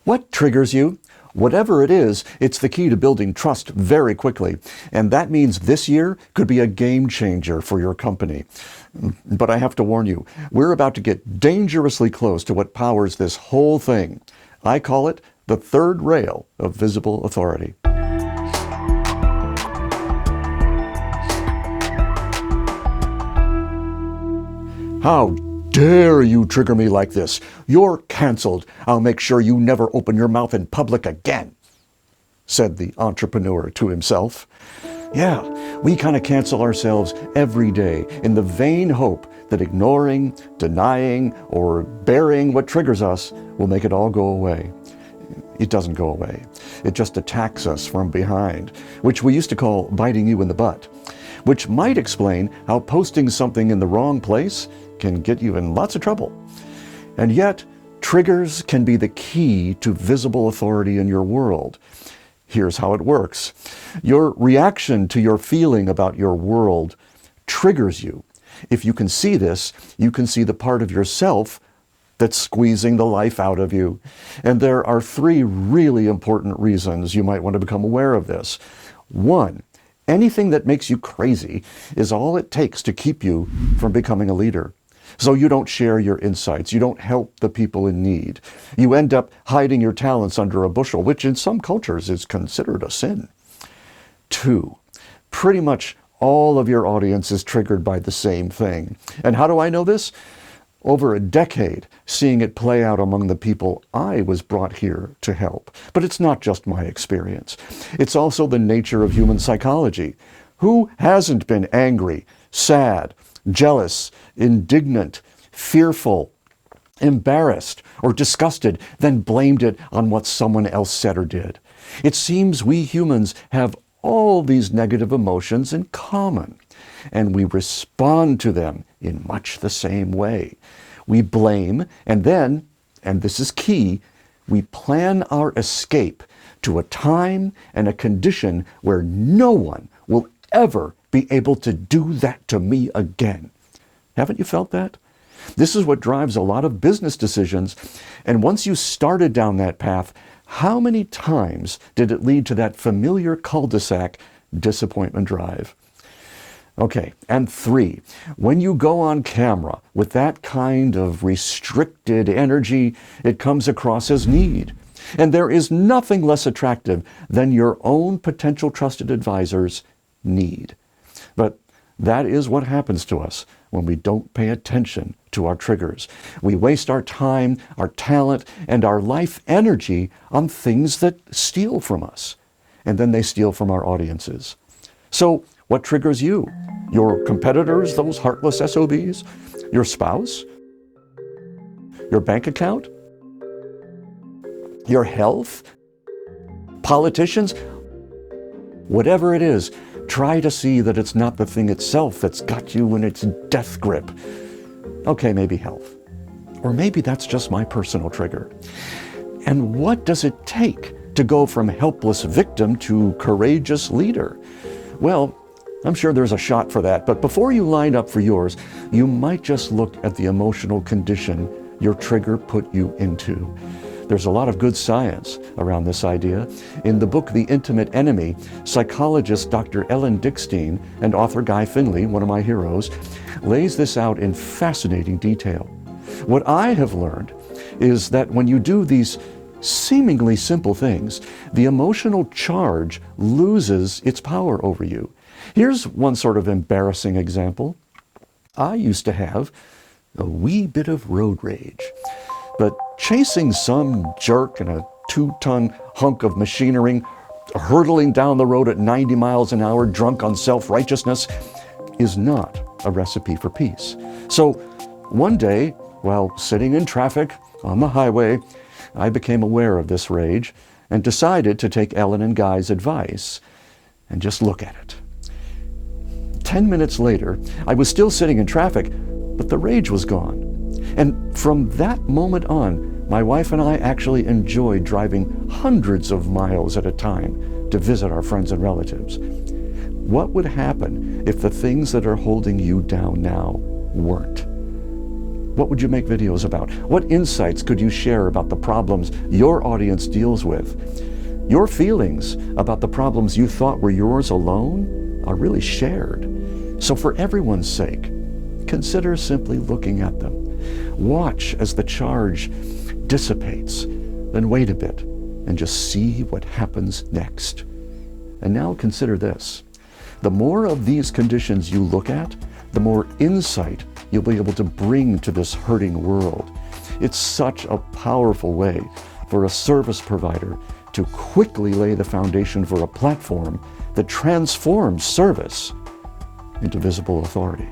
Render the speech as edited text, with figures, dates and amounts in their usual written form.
What triggers you? Whatever it is, it's the key to building trust very quickly. And that means this year could be a game changer for your company. But I have to warn you, we're about to get dangerously close to what powers this whole thing. I call it the third rail of visible authority. How dare you trigger me like this? You're canceled. I'll make sure you never open your mouth in public again, said the entrepreneur to himself. Yeah, we kind of cancel ourselves every day in the vain hope that ignoring, denying, or burying what triggers us will make it all go away. It doesn't go away. It just attacks us from behind, which we used to call biting you in the butt, which might explain how posting something in the wrong place can get you in lots of trouble. And yet, triggers can be the key to visible authority in your world. Here's how it works. Your reaction to your feeling about your world triggers you. If you can see this, you can see the part of yourself that's squeezing the life out of you. And there are three really important reasons you might want to become aware of this. One, anything that makes you crazy is all it takes to keep you from becoming a leader. So you don't share your insights. You don't help the people in need. You end up hiding your talents under a bushel, which in some cultures is considered a sin. Two, pretty much all of your audience is triggered by the same thing. And how do I know this? Over a decade, seeing it play out among the people I was brought here to help. But it's not just my experience. It's also the nature of human psychology. Who hasn't been angry, sad, jealous, indignant, fearful, embarrassed, or disgusted, then blamed it on what someone else said or did? It seems we humans have all these negative emotions in common, and we respond to them in much the same way. We blame, and then, and this is key, we plan our escape to a time and a condition where no one will ever be able to do that to me again. Haven't you felt that? This is what drives a lot of business decisions. And once you started down that path, how many times did it lead to that familiar cul-de-sac disappointment drive? Okay, and three, when you go on camera with that kind of restricted energy, it comes across as need. And there is nothing less attractive than your own potential trusted advisor's need. But that is what happens to us when we don't pay attention to our triggers. We waste our time, our talent, and our life energy on things that steal from us. And then they steal from our audiences. So what triggers you? Your competitors, those heartless SOBs? Your spouse? Your bank account? Your health? Politicians? Whatever it is, try to see that it's not the thing itself that's got you in its death grip. Okay, maybe health. Or maybe that's just my personal trigger. And what does it take to go from helpless victim to courageous leader? Well, I'm sure there's a shot for that, but before you line up for yours, you might just look at the emotional condition your trigger put you into. There's a lot of good science around this idea. In the book, The Intimate Enemy, psychologist Dr. Ellen Dickstein and author Guy Finley, one of my heroes, lays this out in fascinating detail. What I have learned is that when you do these seemingly simple things, the emotional charge loses its power over you. Here's one sort of embarrassing example. I used to have a wee bit of road rage. But chasing some jerk in a 2-ton hunk of machinery, hurtling down the road at 90 miles an hour, drunk on self-righteousness, is not a recipe for peace. So one day, while sitting in traffic on the highway, I became aware of this rage and decided to take Ellen and Guy's advice and just look at it. 10 minutes later, I was still sitting in traffic, but the rage was gone. And from that moment on, my wife and I actually enjoyed driving hundreds of miles at a time to visit our friends and relatives. What would happen if the things that are holding you down now weren't? What would you make videos about? What insights could you share about the problems your audience deals with? Your feelings about the problems you thought were yours alone are really shared. So for everyone's sake, consider simply looking at them. Watch as the charge dissipates, then wait a bit and just see what happens next. And now consider this. The more of these conditions you look at, the more insight you'll be able to bring to this hurting world. It's such a powerful way for a service provider to quickly lay the foundation for a platform that transforms service into visible authority.